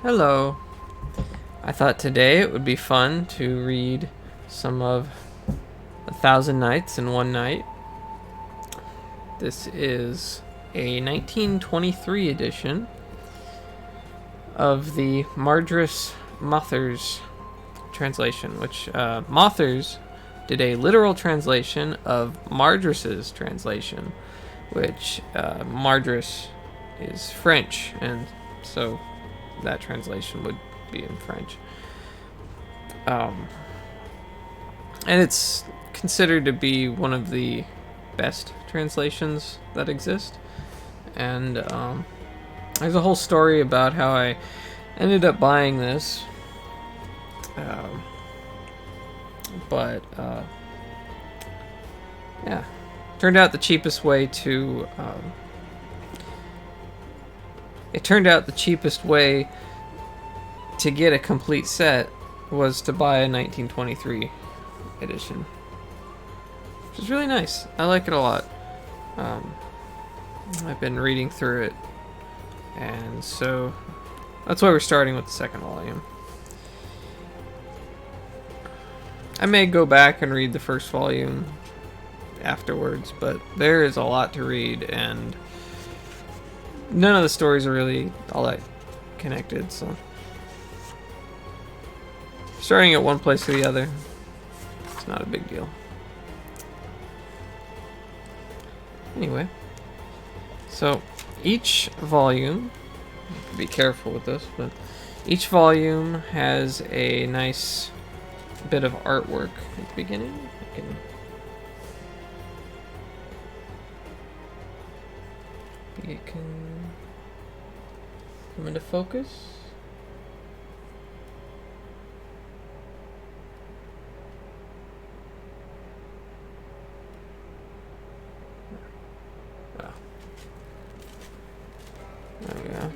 Hello. I thought today it would be fun to read some of A Thousand Nights and One Night. This is a 1923 edition of the Mardrus-Mathers translation, which Mathers did a literal translation of Mardrus's translation, which Mardrus is French, and so that translation would be in French. And it's considered to be one of the best translations that exist. And there's a whole story about how I ended up buying this. Yeah, turned out the cheapest way to get a complete set was to buy a 1923 edition, which is really nice. I like it a lot. I've been reading through it, and so that's why we're starting with the second volume. I may go back and read the first volume afterwards, but there is a lot to read, and none of the stories are really all that connected, so starting at one place or the other, it's not a big deal. Anyway, so each volume, be careful with this, but each volume has a nice bit of artwork at the beginning. It can come into focus. Oh. There we go.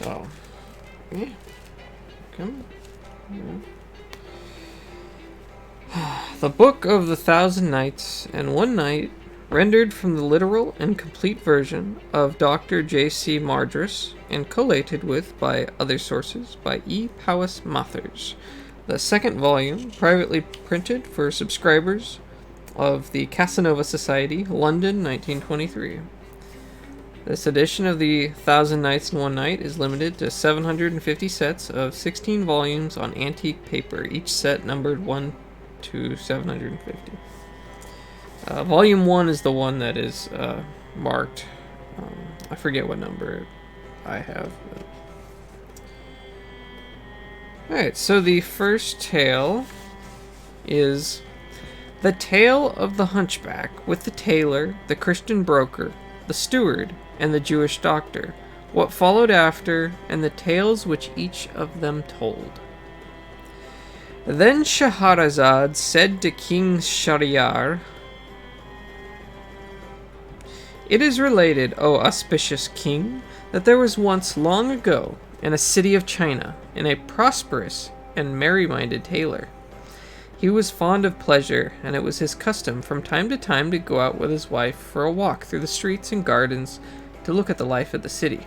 So, yeah. Come. The Book of the Thousand Nights and One Night, rendered from the literal and complete version of Dr. J.C. Mardrus and collated with, by other sources, by E. Powys Mathers. The second volume, privately printed for subscribers of the Casanova Society, London, 1923. This edition of the Thousand Nights and One Night is limited to 750 sets of 16 volumes on antique paper, each set numbered 1 to 750. Volume 1 is the one that is marked. I forget what number I have. Alright, so the first tale is The Tale of the Hunchback, with the tailor, the Christian broker, the steward, and the Jewish doctor, what followed after, and the tales which each of them told. Then Scheherazade said to King Shahryar, "It is related, O auspicious king, that there was once long ago, in a city of China, a prosperous and merry-minded tailor. He was fond of pleasure, and it was his custom from time to time to go out with his wife for a walk through the streets and gardens to look at the life of the city.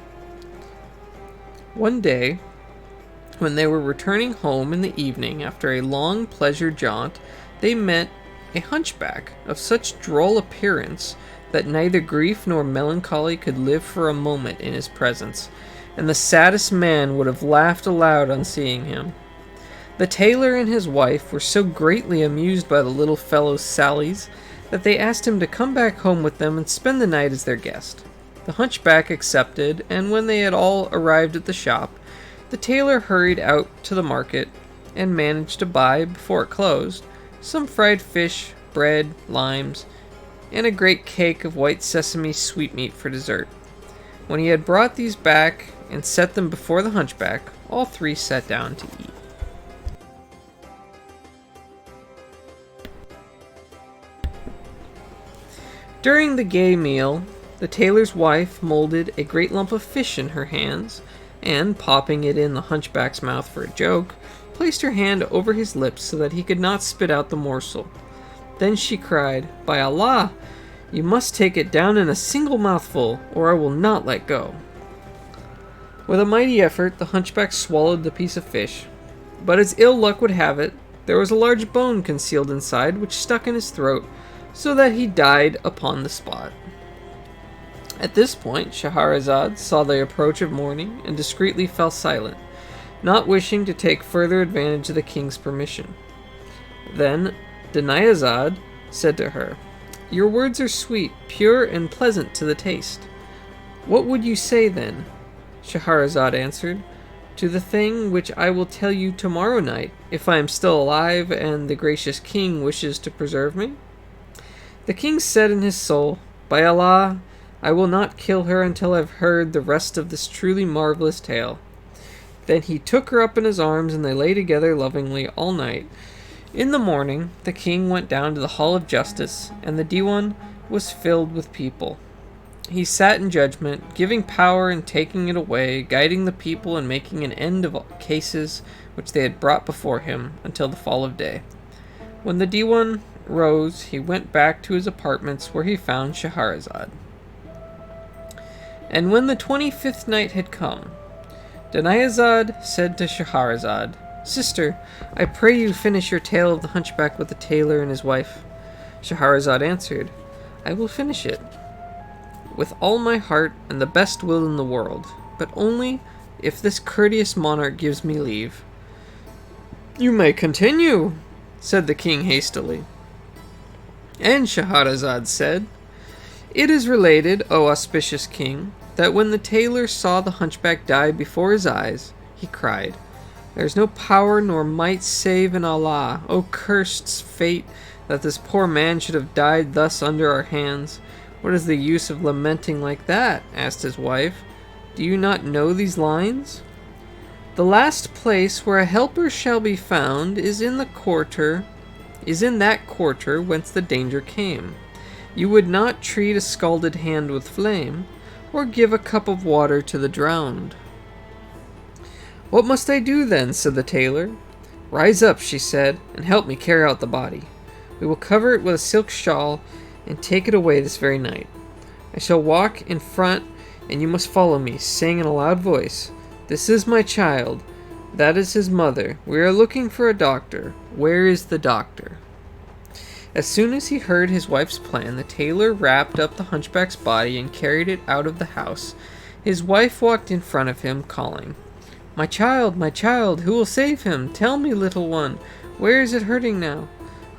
One day, when they were returning home in the evening after a long pleasure jaunt, they met a hunchback of such droll appearance that neither grief nor melancholy could live for a moment in his presence, and the saddest man would have laughed aloud on seeing him. The tailor and his wife were so greatly amused by the little fellow's sallies that they asked him to come back home with them and spend the night as their guest. The hunchback accepted, and when they had all arrived at the shop, the tailor hurried out to the market and managed to buy, before it closed, some fried fish, bread, limes, and a great cake of white sesame sweetmeat for dessert. When he had brought these back and set them before the hunchback, all three sat down to eat. During the gay meal, the tailor's wife molded a great lump of fish in her hands, and, popping it in the hunchback's mouth for a joke, placed her hand over his lips so that he could not spit out the morsel. Then she cried, "By Allah, you must take it down in a single mouthful, or I will not let go." With a mighty effort, the hunchback swallowed the piece of fish, but as ill luck would have it, there was a large bone concealed inside which stuck in his throat, so that he died upon the spot. At this point, Shahrazad saw the approach of morning and discreetly fell silent, not wishing to take further advantage of the king's permission. Then Dinayazad said to her, "Your words are sweet, pure, and pleasant to the taste. What would you say, then?" Shahrazad answered, "To the thing which I will tell you tomorrow night, if I am still alive and the gracious king wishes to preserve me." The king said in his soul, "By Allah, I will not kill her until I've heard the rest of this truly marvelous tale." Then he took her up in his arms, and they lay together lovingly all night. In the morning, the king went down to the Hall of Justice, and the diwan was filled with people. He sat in judgment, giving power and taking it away, guiding the people and making an end of cases which they had brought before him, until the fall of day. When the diwan rose, he went back to his apartments, where he found Shahrazad. And when the 25th night had come, Dinayazad said to Shahrazad, "Sister, I pray you finish your tale of the hunchback with the tailor and his wife." Shahrazad answered, "I will finish it with all my heart and the best will in the world, but only if this courteous monarch gives me leave." "You may continue," said the king hastily. And Shahrazad said, "It is related, O auspicious king, that when the tailor saw the hunchback die before his eyes, he cried, 'There is no power nor might save in Allah. O cursed fate, that this poor man should have died thus under our hands. What is the use of lamenting like that?' asked his wife. 'Do you not know these lines? The last place where a helper shall be found is in that quarter whence the danger came. You would not treat a scalded hand with flame, or give a cup of water to the drowned." "What must I do then?" said the tailor. "Rise up," she said, "and help me carry out the body. We will cover it with a silk shawl and take it away this very night. I shall walk in front, and you must follow me, saying in a loud voice, 'This is my child. That is his mother. We are looking for a doctor. Where is the doctor?'" As soon as he heard his wife's plan, the tailor wrapped up the hunchback's body and carried it out of the house. His wife walked in front of him, calling, my child, who will save him? Tell me, little one, where is it hurting now?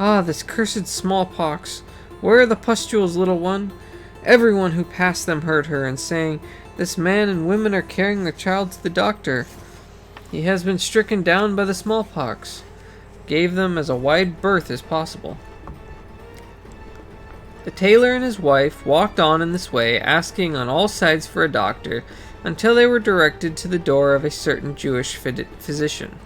Ah, this cursed smallpox! Where are the pustules, little one?" Everyone who passed them heard her, and saying, "This man and women are carrying their child to the doctor. He has been stricken down by the smallpox," gave them as a wide berth as possible. The tailor and his wife walked on in this way, asking on all sides for a doctor, until they were directed to the door of a certain Jewish physician.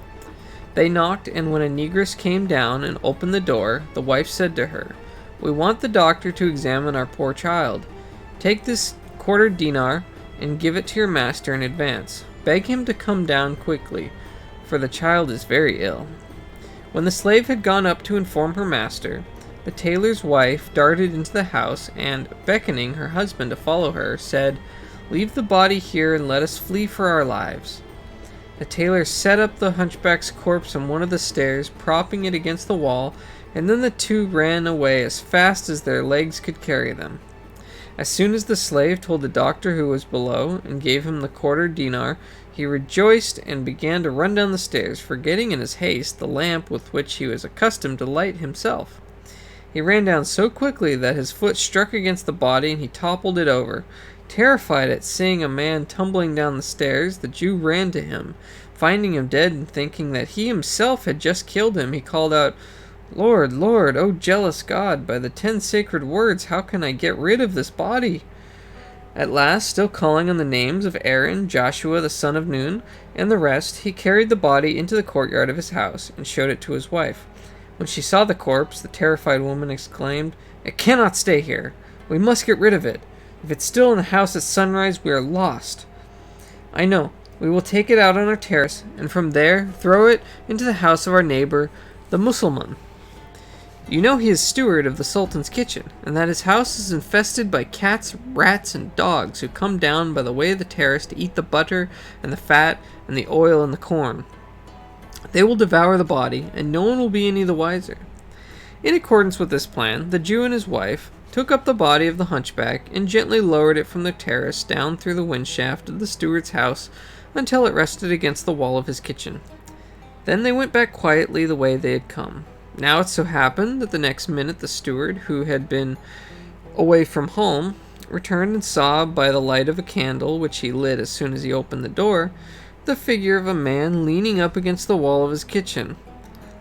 They knocked, and when a negress came down and opened the door, the wife said to her, "We want the doctor to examine our poor child. Take this quarter dinar and give it to your master in advance. Beg him to come down quickly, for the child is very ill." When the slave had gone up to inform her master, the tailor's wife darted into the house and, beckoning her husband to follow her, said, "Leave the body here and let us flee for our lives." The tailor set up the hunchback's corpse on one of the stairs, propping it against the wall, and then the two ran away as fast as their legs could carry them. As soon as the slave told the doctor who was below, and gave him the quarter dinar, he rejoiced and began to run down the stairs, forgetting in his haste the lamp with which he was accustomed to light himself. He ran down so quickly that his foot struck against the body, and he toppled it over. Terrified at seeing a man tumbling down the stairs, the Jew ran to him. Finding him dead and thinking that he himself had just killed him, he called out, "Lord, Lord, O jealous God, by the 10 sacred words, how can I get rid of this body?" At last, still calling on the names of Aaron, Joshua the son of Nun, and the rest, he carried the body into the courtyard of his house and showed it to his wife. When she saw the corpse, the terrified woman exclaimed, "It cannot stay here. We must get rid of it. If it's still in the house at sunrise, we are lost." "I know. We will take it out on our terrace, and from there throw it into the house of our neighbor, the Mussulman. You know he is steward of the Sultan's kitchen, and that his house is infested by cats, rats, and dogs who come down by the way of the terrace to eat the butter and the fat and the oil and the corn. They will devour the body, and no one will be any the wiser." In accordance with this plan, the Jew and his wife took up the body of the hunchback and gently lowered it from the terrace down through the windshaft of the steward's house until it rested against the wall of his kitchen. Then they went back quietly the way they had come. Now it so happened that the next minute the steward, who had been away from home, returned and saw by the light of a candle, which he lit as soon as he opened the door, the figure of a man leaning up against the wall of his kitchen.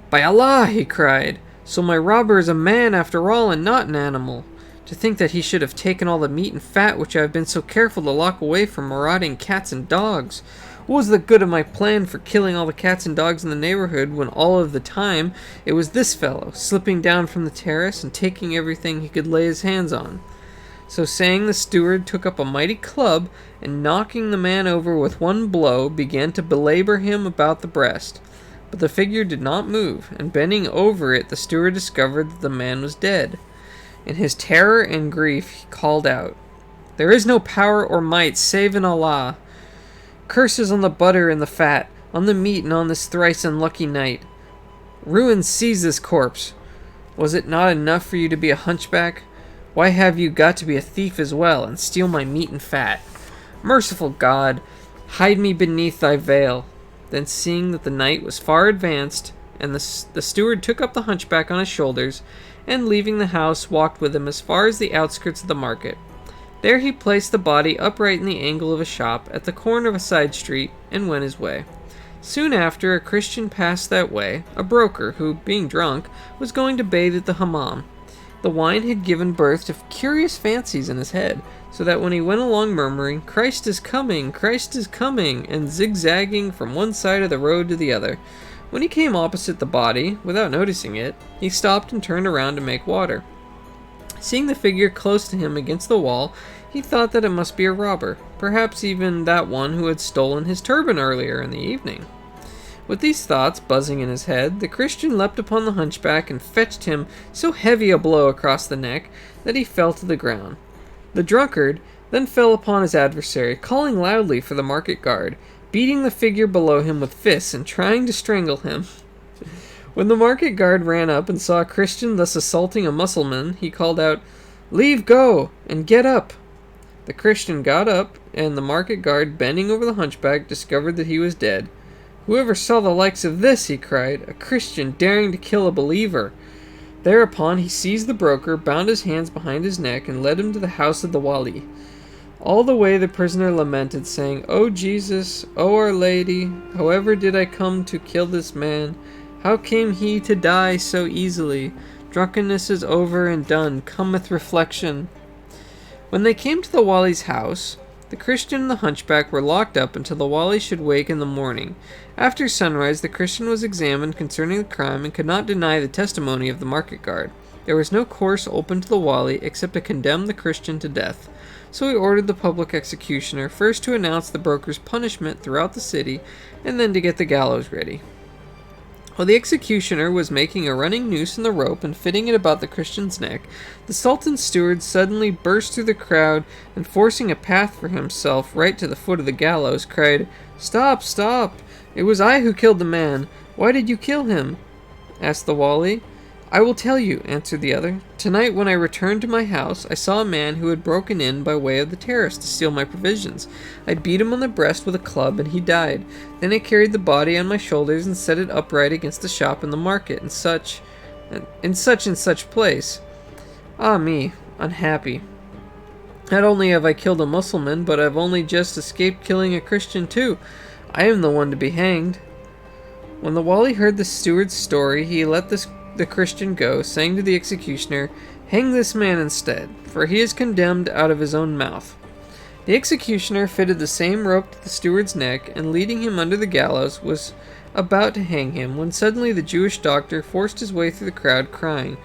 "By Allah!" he cried, "so my robber is a man after all and not an animal. To think that he should have taken all the meat and fat which I have been so careful to lock away from marauding cats and dogs. What was the good of my plan for killing all the cats and dogs in the neighborhood when all of the time it was this fellow, slipping down from the terrace and taking everything he could lay his hands on?" So saying, the steward took up a mighty club and, knocking the man over with one blow, began to belabor him about the breast. But the figure did not move, and bending over it the steward discovered that the man was dead. In his terror and grief he called out, "There is no power or might save in Allah. Curses on the butter and the fat, on the meat and on this thrice unlucky night. Ruin seize this corpse. Was it not enough for you to be a hunchback? Why have you got to be a thief as well, and steal my meat and fat? Merciful God, hide me beneath thy veil." Then, seeing that the night was far advanced, and the steward took up the hunchback on his shoulders, and leaving the house, walked with him as far as the outskirts of the market. There he placed the body upright in the angle of a shop at the corner of a side street, and went his way. Soon after, a Christian passed that way, a broker, who, being drunk, was going to bathe at the hammam. The wine had given birth to curious fancies in his head, so that when he went along murmuring, "Christ is coming, Christ is coming," and zigzagging from one side of the road to the other, when he came opposite the body, without noticing it, he stopped and turned around to make water. Seeing the figure close to him against the wall, he thought that it must be a robber, perhaps even that one who had stolen his turban earlier in the evening. With these thoughts buzzing in his head, the Christian leapt upon the hunchback and fetched him so heavy a blow across the neck that he fell to the ground. The drunkard then fell upon his adversary, calling loudly for the market guard, beating the figure below him with fists and trying to strangle him. When the market guard ran up and saw a Christian thus assaulting a Mussulman, he called out, "Leave go, and get up." The Christian got up, and the market guard, bending over the hunchback, discovered that he was dead. "Whoever saw the likes of this?" he cried. "A Christian daring to kill a believer." Thereupon he seized the broker, bound his hands behind his neck, and led him to the house of the wali. All the way the prisoner lamented, saying, "O Jesus, O Our Lady, however did I come to kill this man? How came he to die so easily? Drunkenness is over and done, cometh reflection." When they came to the wali's house, the Christian and the hunchback were locked up until the wali should wake in the morning. After sunrise, the Christian was examined concerning the crime and could not deny the testimony of the market guard. There was no course open to the wali except to condemn the Christian to death. So he ordered the public executioner first to announce the broker's punishment throughout the city, and then to get the gallows ready. While the executioner was making a running noose in the rope and fitting it about the Christian's neck, the Sultan's steward suddenly burst through the crowd and, forcing a path for himself right to the foot of the gallows, cried, "Stop, stop! It was I who killed the man. Why did you kill him?" asked the wali. "I will tell you," answered the other. "Tonight when I returned to my house, I saw a man who had broken in by way of the terrace to steal my provisions. I beat him on the breast with a club, and he died. Then I carried the body on my shoulders and set it upright against the shop in the market, in such place. Ah me, unhappy! Not only have I killed a Mussulman, but I've only just escaped killing a Christian too. I am the one to be hanged." When the wali heard the steward's story, he let the Christian go, saying to the executioner, "Hang this man instead, for he is condemned out of his own mouth." The executioner fitted the same rope to the steward's neck, and leading him under the gallows, was about to hang him, when suddenly the Jewish doctor forced his way through the crowd, crying,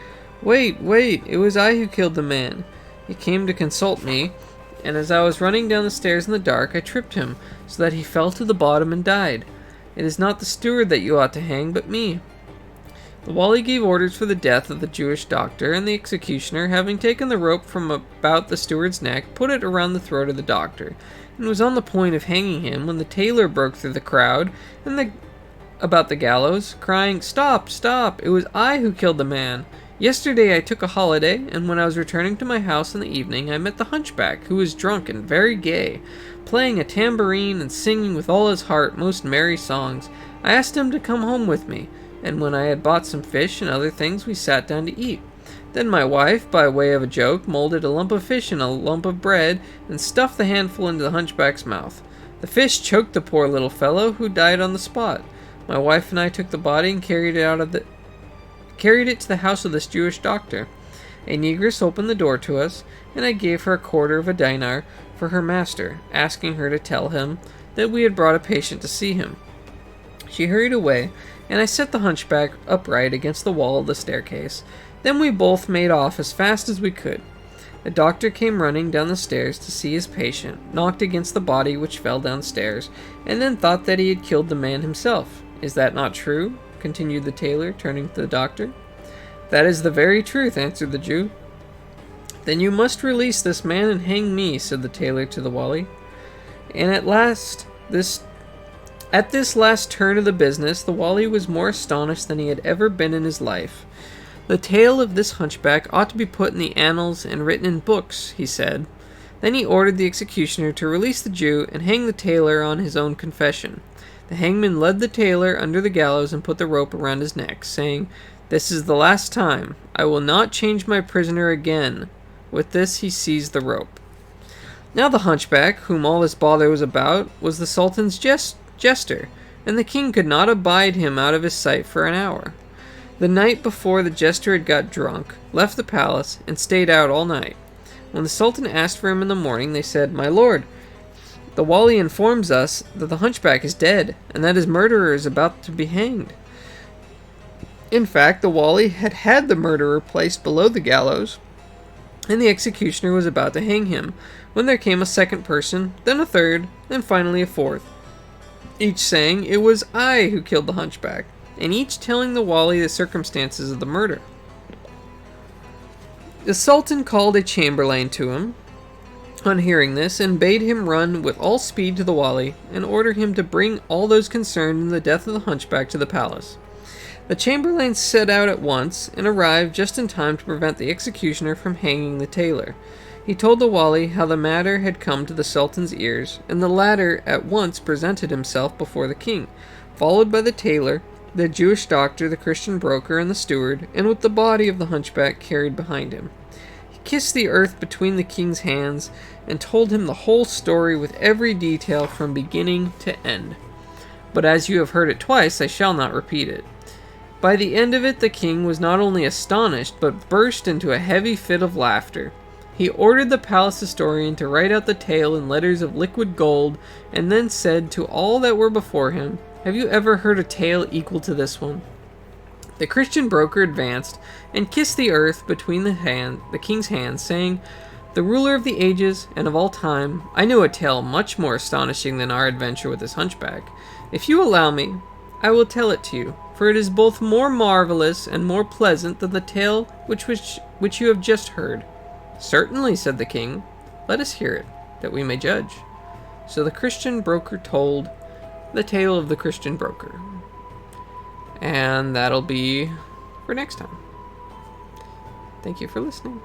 "Wait, wait, it was I who killed the man. He came to consult me, and as I was running down the stairs in the dark, I tripped him, so that he fell to the bottom and died. It is not the steward that you ought to hang, but me." The wali gave orders for the death of the Jewish doctor, and the executioner, having taken the rope from about the steward's neck, put it around the throat of the doctor, and was on the point of hanging him when the tailor broke through the crowd and about the gallows, crying, "Stop, stop! It was I who killed the man. Yesterday I took a holiday, and when I was returning to my house in the evening, I met the hunchback, who was drunk and very gay, playing a tambourine and singing with all his heart most merry songs. I asked him to come home with me, and when I had bought some fish and other things, we sat down to eat. Then my wife, by way of a joke, molded a lump of fish and a lump of bread, and stuffed the handful into the hunchback's mouth. The fish choked the poor little fellow, who died on the spot. My wife and I took the body and carried it to the house of this Jewish doctor. A negress opened the door to us, and I gave her a quarter of a dinar for her master, asking her to tell him that we had brought a patient to see him. She hurried away, and I set the hunchback upright against the wall of the staircase. Then we both made off as fast as we could. The doctor came running down the stairs to see his patient, knocked against the body which fell downstairs, and then thought that he had killed the man himself. Is that not true? Continued the tailor, turning to the doctor. That is the very truth, answered the Jew. Then you must release this man and hang me, said the tailor to the wali. And at this last turn of the business, the wali was more astonished than he had ever been in his life. The tale of this hunchback ought to be put in the annals and written in books, he said. Then he ordered the executioner to release the Jew and hang the tailor on his own confession. The hangman led the tailor under the gallows and put the rope around his neck, saying, "This is the last time. I will not change my prisoner again." With this he seized the rope. Now the hunchback, whom all this bother was about, was the Sultan's jester, and the king could not abide him out of his sight for an hour. The night before, the jester had got drunk, left the palace, and stayed out all night. When the Sultan asked for him in the morning, they said, "My lord, the wali informs us that the hunchback is dead, and that his murderer is about to be hanged." In fact, the wali had had the murderer placed below the gallows, and the executioner was about to hang him, when there came a second person, then a third, and finally a fourth, each saying, "It was I who killed the hunchback," and each telling the wali the circumstances of the murder. The Sultan called a chamberlain to him on hearing this, and bade him run with all speed to the wali, and order him to bring all those concerned in the death of the hunchback to the palace. The chamberlain set out at once, and arrived just in time to prevent the executioner from hanging the tailor. He told the wali how the matter had come to the Sultan's ears, and the latter at once presented himself before the king, followed by the tailor, the Jewish doctor, the Christian broker, and the steward, and with the body of the hunchback carried behind him. He kissed the earth between the king's hands, and told him the whole story with every detail from beginning to end. But as you have heard it twice, I shall not repeat it. By the end of it, the king was not only astonished, but burst into a heavy fit of laughter. He ordered the palace historian to write out the tale in letters of liquid gold, and then said to all that were before him, "Have you ever heard a tale equal to this one?" The Christian broker advanced, and kissed the earth between the king's hands, saying, "The ruler of the ages, and of all time, I know a tale much more astonishing than our adventure with this hunchback. If you allow me, I will tell it to you, for it is both more marvelous and more pleasant than the tale which you have just heard." "Certainly," said the king. "Let us hear it, that we may judge." So the Christian broker told the tale of the Christian broker. And that'll be for next time. Thank you for listening.